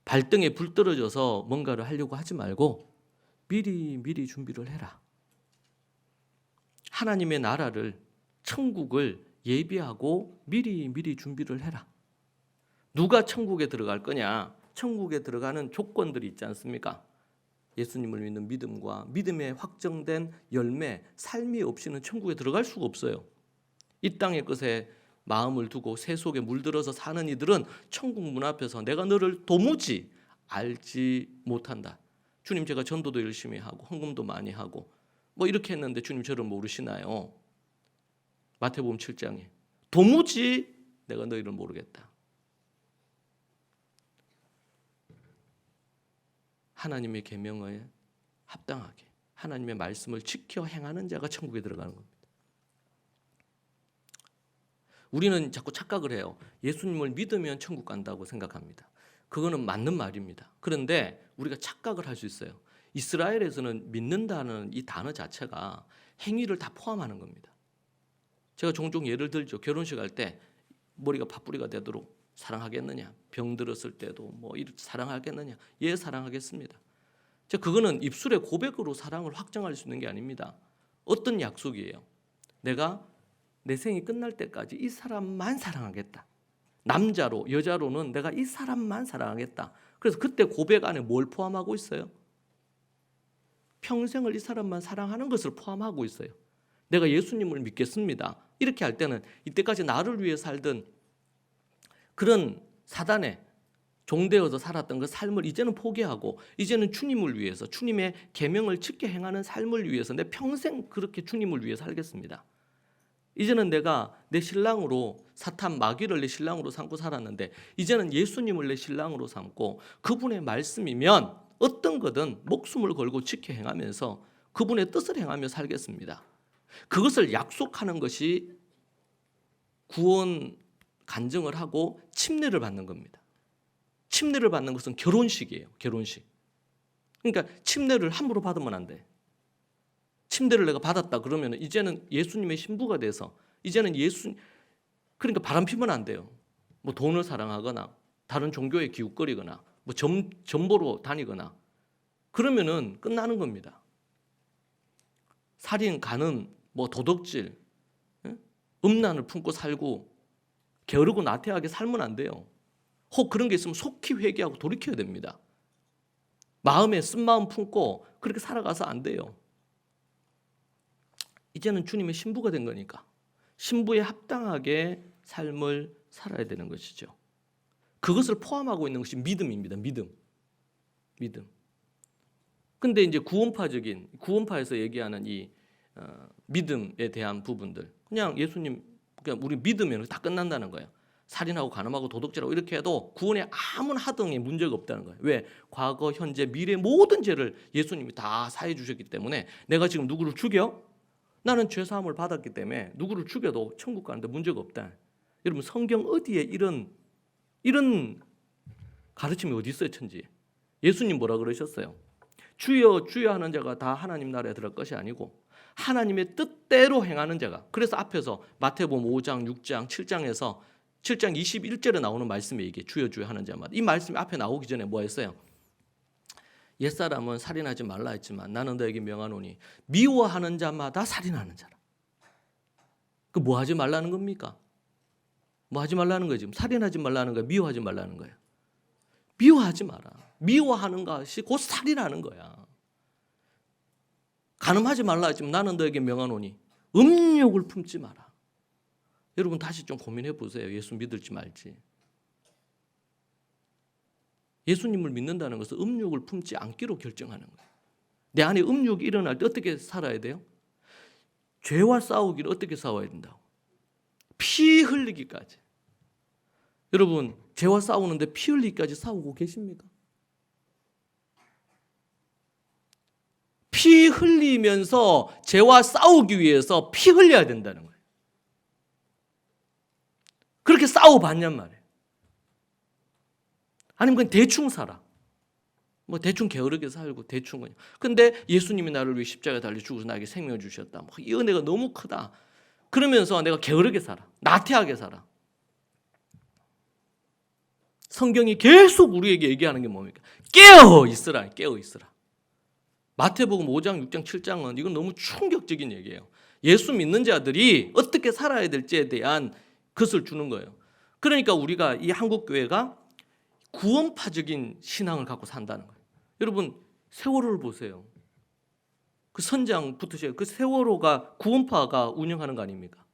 발등에 불 떨어져서 뭔가를 하려고 하지 말고 미리 준비를 해라. 하나님의 나라를, 천국을 예비하고 미리 준비를 해라. 누가 천국에 들어갈 거냐? 천국에 들어가는 조건들이 있지 않습니까? 예수님을 믿는 믿음과 믿음에 확정된 열매, 삶이 없이는 천국에 들어갈 수가 없어요. 이 땅의 것에 마음을 두고 새 속에 물들어서 사는 이들은 천국 문 앞에서 내가 너를 도무지 알지 못한다. 주님, 제가 전도도 열심히 하고 헌금도 많이 하고 뭐 이렇게 했는데 주님 저를 모르시나요? 마태복음 7장에 도무지 내가 너희를 모르겠다. 하나님의 계명에 합당하게 하나님의 말씀을 지켜 행하는 자가 천국에 들어가는 겁니다. 우리는 자꾸 착각을 해요. 예수님을 믿으면 천국 간다고 생각합니다. 그거는 맞는 말입니다. 그런데 우리가 착각을 할 수 있어요. 이스라엘에서는 믿는다는 이 단어 자체가 행위를 다 포함하는 겁니다. 제가 종종 예를 들죠. 결혼식 할 때 머리가 팥뿌리가 되도록 사랑하겠느냐, 병 들었을 때도 뭐 이렇게 사랑하겠느냐, 예 사랑하겠습니다. 그거는 입술의 고백으로 사랑을 확정할 수 있는 게 아닙니다. 어떤 약속이에요? 내가 내 생이 끝날 때까지 이 사람만 사랑하겠다. 남자로 여자로는 내가 이 사람만 사랑하겠다. 그래서 그때 고백 안에 뭘 포함하고 있어요? 평생을 이 사람만 사랑하는 것을 포함하고 있어요. 내가 예수님을 믿겠습니다. 이렇게 할 때는 이때까지 나를 위해 살던 그런 사단의 종되어서 살았던 그 삶을 이제는 포기하고 이제는 주님을 위해서 주님의 계명을 지켜 행하는 삶을 위해서 내 평생 그렇게 주님을 위해 살겠습니다. 이제는 내가 내 신랑으로 사탄 마귀를 내 신랑으로 삼고 살았는데 이제는 예수님을 내 신랑으로 삼고 그분의 말씀이면 어떤 거든 목숨을 걸고 지켜 행하면서 그분의 뜻을 행하며 살겠습니다. 그것을 약속하는 것이 구원 간증을 하고 침례를 받는 겁니다. 침례를 받는 것은 결혼식이에요. 결혼식. 그러니까 침례를 함부로 받으면 안 돼. 침례를 내가 받았다 그러면 이제는 예수님의 신부가 돼서 이제는 그러니까 바람 피면 안 돼요. 뭐 돈을 사랑하거나 다른 종교에 기웃거리거나 뭐 점보로 다니거나 그러면은 끝나는 겁니다. 살인, 간음, 뭐 도덕질, 음란을 품고 살고 게으르고 나태하게 살면 안 돼요. 혹 그런 게 있으면 속히 회개하고 돌이켜야 됩니다. 마음에 쓴마음 품고 그렇게 살아가서 안 돼요. 이제는 주님의 신부가 된 거니까 신부에 합당하게 삶을 살아야 되는 것이죠. 그것을 포함하고 있는 것이 믿음입니다. 믿음. 근데 이제 구원파에서 얘기하는 이 믿음에 대한 부분들 그냥 예수님 그냥 우리 믿으면 다 끝난다는 거예요. 살인하고 간음하고 도둑질하고 이렇게 해도 구원에 아무나 하등의 문제가 없다는 거예요. 왜? 과거, 현재, 미래 모든 죄를 예수님이 다 사해 주셨기 때문에 내가 지금 누구를 죽여? 나는 죄 사함을 받았기 때문에 누구를 죽여도 천국 가는데 문제가 없다. 여러분 성경 어디에 이런 가르침이 어디 있어요, 천지에? 예수님 뭐라 그러셨어요? 주여 주여 하는 자가 다 하나님 나라에 들어갈 것이 아니고 하나님의 뜻대로 행하는 자가. 그래서 앞에서 마태복음 5장, 6장, 7장에서 7장 21절에 나오는 말씀이 이게 주여 주여 하는 자마다 이 말씀이 앞에 나오기 전에 뭐 했어요? 옛사람은 살인하지 말라 했지만 나는 너에게 명하노니 미워하는 자마다 살인하는 자라. 그 뭐 하지 말라는 겁니까? 뭐 하지 말라는 거예요 지금? 살인하지 말라는 거야? 미워하지 말라는 거예요? 미워하지 마라. 미워하는 것이 곧 살인하는 거야. 간음하지 말라 했지만 나는 너에게 명하노니 음욕을 품지 마라. 여러분 다시 좀 고민해 보세요. 예수 믿을지 말지. 예수님을 믿는다는 것은 음욕을 품지 않기로 결정하는 거예요. 내 안에 음욕이 일어날 때 어떻게 살아야 돼요? 죄와 싸우기를 어떻게 싸워야 된다고? 피 흘리기까지. 여러분 죄와 싸우는데 피 흘리기까지 싸우고 계십니까? 피 흘리면서 죄와 싸우기 위해서 피 흘려야 된다는 거예요. 그렇게 싸워봤냔 말이에요. 아니면 그냥 대충 살아. 뭐 대충 게으르게 살고 대충 그냥. 근데 예수님이 나를 위해 십자가에 달려 죽어서 나에게 생명을 주셨다. 이 은혜가 너무 크다. 그러면서 내가 게으르게 살아. 나태하게 살아. 성경이 계속 우리에게 얘기하는 게 뭡니까? 깨어 있으라. 깨어 있으라. 마태복음 5장, 6장, 7장은 이건 너무 충격적인 얘기예요. 예수 믿는 자들이 어떻게 살아야 될지에 대한 것을 주는 거예요. 그러니까 우리가 이 한국교회가 구원파적인 신앙을 갖고 산다는 거예요. 여러분 세월호를 보세요. 그 선장부터 그 세월호가 구원파가 운영하는 거 아닙니까?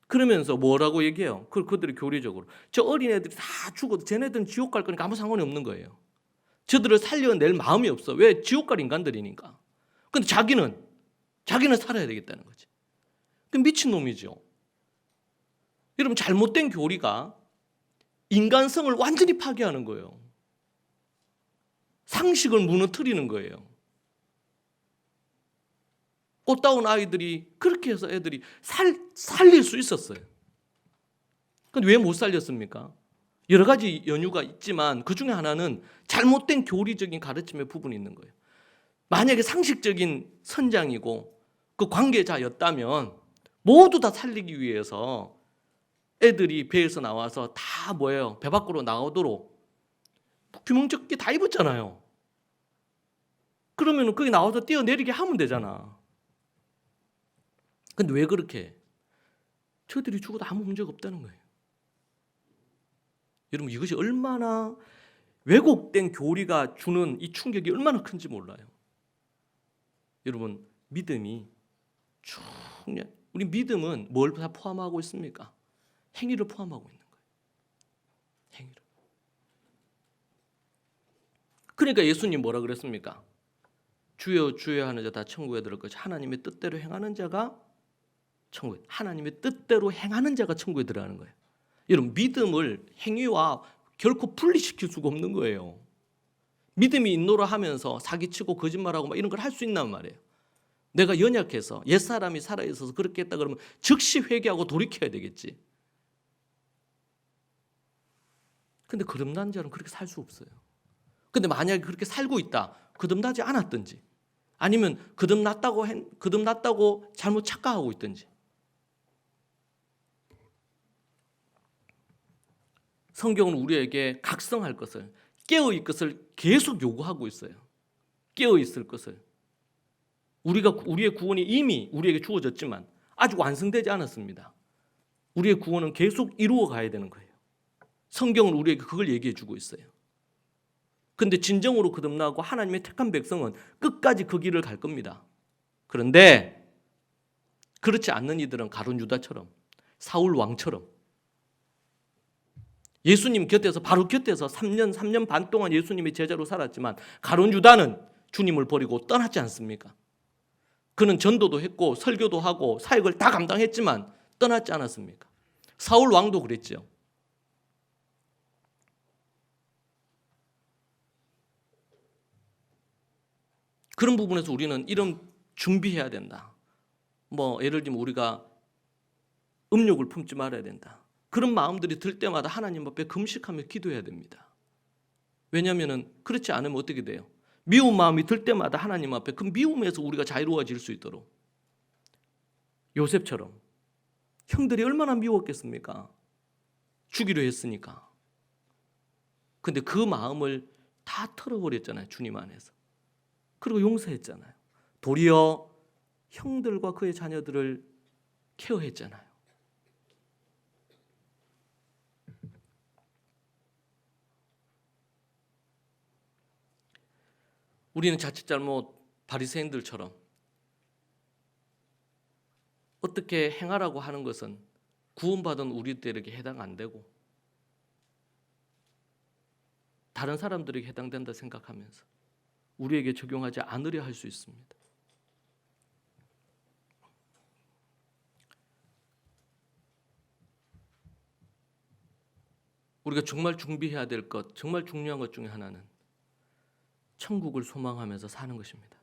그러면서 뭐라고 얘기해요? 그들이 교리적으로 저 어린애들이 다 죽어도 쟤네들은 지옥 갈 거니까 아무 상관이 없는 거예요. 저들을 살려낼 마음이 없어. 왜? 지옥 갈 인간들이니까. 근데 자기는 살아야 되겠다는 거지. 그 미친놈이죠. 여러분 잘못된 교리가 인간성을 완전히 파괴하는 거예요. 상식을 무너뜨리는 거예요. 꽃다운 아이들이 그렇게 해서 애들이 살릴 수 있었어요. 근데 왜 못 살렸습니까? 여러 가지 연유가 있지만 그 중에 하나는 잘못된 교리적인 가르침의 부분이 있는 거예요. 만약에 상식적인 선장이고 그 관계자였다면 모두 다 살리기 위해서 애들이 배에서 나와서 다 뭐예요? 배 밖으로 나오도록 규명적게 다 입었잖아요. 그러면 거기 나와서 뛰어내리게 하면 되잖아. 근데 왜 그렇게 해? 저들이 죽어도 아무 문제가 없다는 거예요. 여러분 이것이 얼마나 왜곡된 교리가 주는 이 충격이 얼마나 큰지 몰라요. 여러분 믿음이 우리 믿음은 뭘 다 포함하고 있습니까? 행위를 포함하고 있는 거예요. 행위를. 그러니까 예수님 뭐라 그랬습니까? 주여 주여 하는 자 다 천국에 들어갈 것이 하나님의 뜻대로 행하는 자가 천국에, 하나님의 뜻대로 행하는 자가 천국에 들어가는 거예요. 여러분 믿음을 행위와 결코 분리시킬 수가 없는 거예요. 믿음이 인노라 하면서 사기치고 거짓말하고 막 이런 걸 할 수 있단 말이에요. 내가 연약해서 옛사람이 살아있어서 그렇게 했다 그러면 즉시 회개하고 돌이켜야 되겠지. 근데 거듭난 자는 그렇게 살 수 없어요. 근데 만약에 그렇게 살고 있다, 거듭나지 않았든지 아니면 거듭났다고 잘못 착각하고 있든지, 성경은 우리에게 각성할 것을, 깨어있을 것을 계속 요구하고 있어요. 깨어있을 것을. 우리의 구원이 이미 우리에게 주어졌지만 아직 완성되지 않았습니다. 우리의 구원은 계속 이루어 가야 되는 거예요. 성경은 우리에게 그걸 얘기해 주고 있어요. 근데 진정으로 거듭나고 하나님의 택한 백성은 끝까지 그 길을 갈 겁니다. 그런데 그렇지 않는 이들은 가룟 유다처럼, 사울 왕처럼 예수님 곁에서, 바로 곁에서 3년 반 동안 예수님의 제자로 살았지만 가룟 유다는 주님을 버리고 떠났지 않습니까? 그는 전도도 했고 설교도 하고 사역을 다 감당했지만 떠났지 않았습니까? 사울 왕도 그랬죠. 그런 부분에서 우리는 이런 준비해야 된다. 예를 들면 우리가 음욕을 품지 말아야 된다. 그런 마음들이 들 때마다 하나님 앞에 금식하며 기도해야 됩니다. 왜냐하면 그렇지 않으면 어떻게 돼요? 미운 마음이 들 때마다 하나님 앞에 그 미움에서 우리가 자유로워질 수 있도록, 요셉처럼 형들이 얼마나 미웠겠습니까? 죽이려 했으니까. 근데 그 마음을 다 털어버렸잖아요. 주님 안에서. 그리고 용서했잖아요. 도리어 형들과 그의 자녀들을 케어했잖아요. 우리는 자칫 잘못 바리새인들처럼 어떻게 행하라고 하는 것은 구원받은 우리들에게 해당 안 되고 다른 사람들에게 해당된다 생각하면서 우리에게 적용하지 않으려 할 수 있습니다. 우리가 정말 준비해야 될 것, 정말 중요한 것 중에 하나는 천국을 소망하면서 사는 것입니다.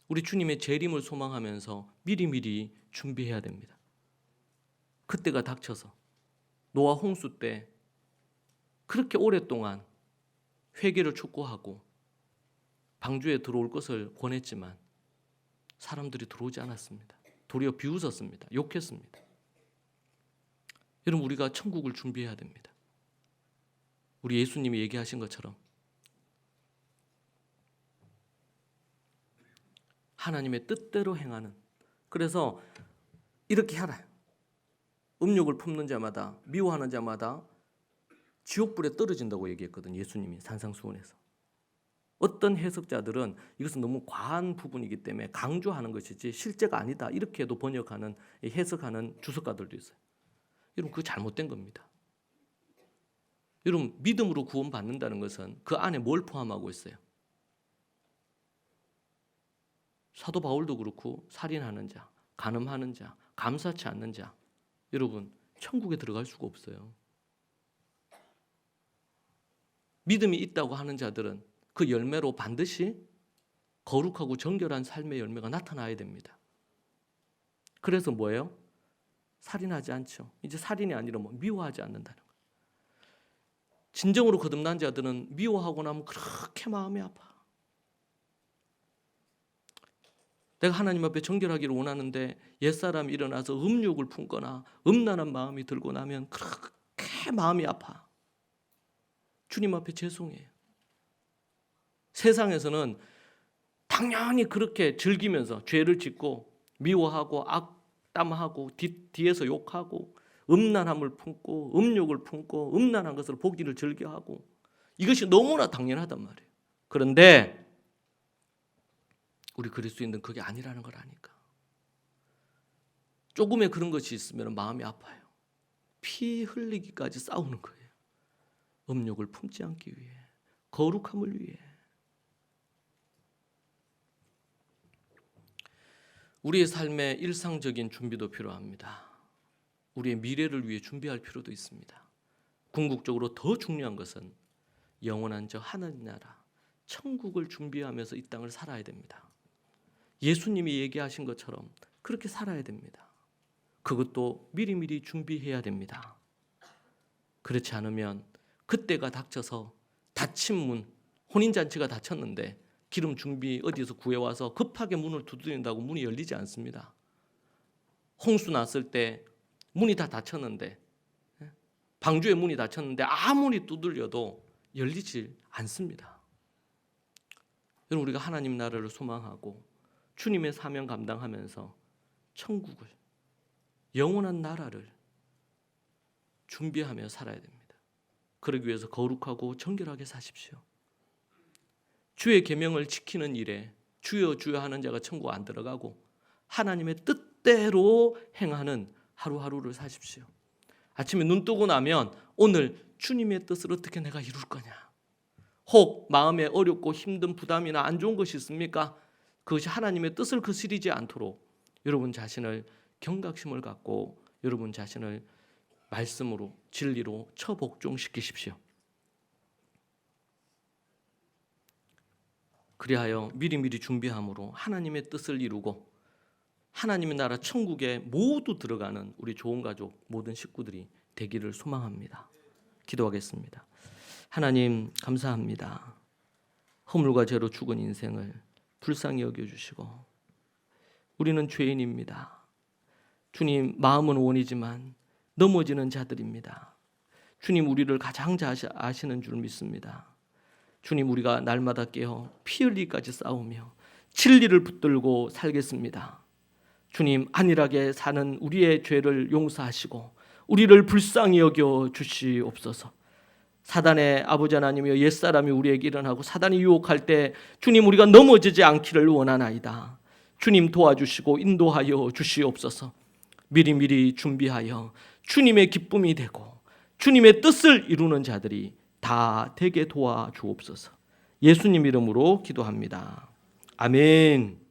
우리 주님의 재림을 소망하면서 미리미리 준비해야 됩니다. 그때가 닥쳐서 노아 홍수 때 그렇게 오랫동안 회개를 촉구하고 방주에 들어올 것을 권했지만 사람들이 들어오지 않았습니다. 도리어 비웃었습니다. 욕했습니다. 여러분 우리가 천국을 준비해야 됩니다. 우리 예수님이 얘기하신 것처럼 하나님의 뜻대로 행하는, 그래서 이렇게 하라. 음욕을 품는 자마다, 미워하는 자마다 지옥불에 떨어진다고 얘기했거든, 예수님이 산상수훈에서. 어떤 해석자들은 이것은 너무 과한 부분이기 때문에 강조하는 것이지 실제가 아니다, 이렇게도 번역하는, 해석하는 주석가들도 있어요. 여러분, 그거 잘못된 겁니다. 여러분, 믿음으로 구원받는다는 것은 그 안에 뭘 포함하고 있어요? 사도 바울도 그렇고 살인하는 자, 간음하는 자, 감사치 않는 자, 여러분 천국에 들어갈 수가 없어요. 믿음이 있다고 하는 자들은 그 열매로 반드시 거룩하고 정결한 삶의 열매가 나타나야 됩니다. 그래서 뭐예요? 살인하지 않죠. 이제 살인이 아니라 미워하지 않는다는 거예요. 진정으로 거듭난 자들은 미워하고 나면 그렇게 마음이 아파. 내가 하나님 앞에 정결하기를 원하는데 옛사람이 일어나서 음욕을 품거나 음란한 마음이 들고 나면 그렇게 마음이 아파. 주님 앞에 죄송해요. 세상에서는 당연히 그렇게 즐기면서 죄를 짓고 미워하고 악담하고 뒤에서 욕하고 음란함을 품고 음욕을 품고 음란한 것을 보기를 즐겨하고, 이것이 너무나 당연하단 말이에요. 그런데 우리 그리스도인들은 그게 아니라는 걸 아니까 조금의 그런 것이 있으면 마음이 아파요. 피 흘리기까지 싸우는 거예요. 음욕을 품지 않기 위해, 거룩함을 위해. 우리의 삶에 일상적인 준비도 필요합니다. 우리의 미래를 위해 준비할 필요도 있습니다. 궁극적으로 더 중요한 것은 영원한 저 하나님 나라, 천국을 준비하면서 이 땅을 살아야 됩니다. 예수님이 얘기하신 것처럼 그렇게 살아야 됩니다. 그것도 미리미리 준비해야 됩니다. 그렇지 않으면 그때가 닥쳐서 닫힌 문, 혼인잔치가 닫혔는데 기름 준비 어디서 구해와서 급하게 문을 두드린다고 문이 열리지 않습니다. 홍수 났을 때 문이 다 닫혔는데, 방주의 문이 닫혔는데 아무리 두들려도 열리지 않습니다. 여러분, 우리가 하나님 나라를 소망하고 주님의 사명 감당하면서 천국을, 영원한 나라를 준비하며 살아야 됩니다. 그러기 위해서 거룩하고 정결하게 사십시오. 주의 계명을 지키는 일에 주여 주여 하는 자가 천국 안 들어가고 하나님의 뜻대로 행하는 하루하루를 사십시오. 아침에 눈 뜨고 나면 오늘 주님의 뜻을 어떻게 내가 이룰 거냐. 혹 마음에 어렵고 힘든 부담이나 안 좋은 것이 있습니까? 그것이 하나님의 뜻을 거스리지 않도록 여러분 자신을 경각심을 갖고 여러분 자신을 말씀으로 진리로 처복종시키십시오. 그리하여 미리미리 준비함으로 하나님의 뜻을 이루고 하나님의 나라 천국에 모두 들어가는 우리 좋은 가족 모든 식구들이 되기를 소망합니다. 기도하겠습니다. 하나님 감사합니다. 허물과 죄로 죽은 인생을 불쌍히 여겨주시고, 우리는 죄인입니다. 주님, 마음은 원이지만 넘어지는 자들입니다. 주님, 우리를 가장 잘 아시는 줄 믿습니다. 주님, 우리가 날마다 깨어 피 흘리기까지 싸우며 진리를 붙들고 살겠습니다. 주님, 안일하게 사는 우리의 죄를 용서하시고 우리를 불쌍히 여겨 주시옵소서. 사단의 아버지 하나님이여, 옛사람이 우리에게 일어나고 사단이 유혹할 때 주님, 우리가 넘어지지 않기를 원하나이다. 주님, 도와주시고 인도하여 주시옵소서. 미리미리 준비하여 주님의 기쁨이 되고 주님의 뜻을 이루는 자들이 다 되게 도와주옵소서. 예수님 이름으로 기도합니다. 아멘.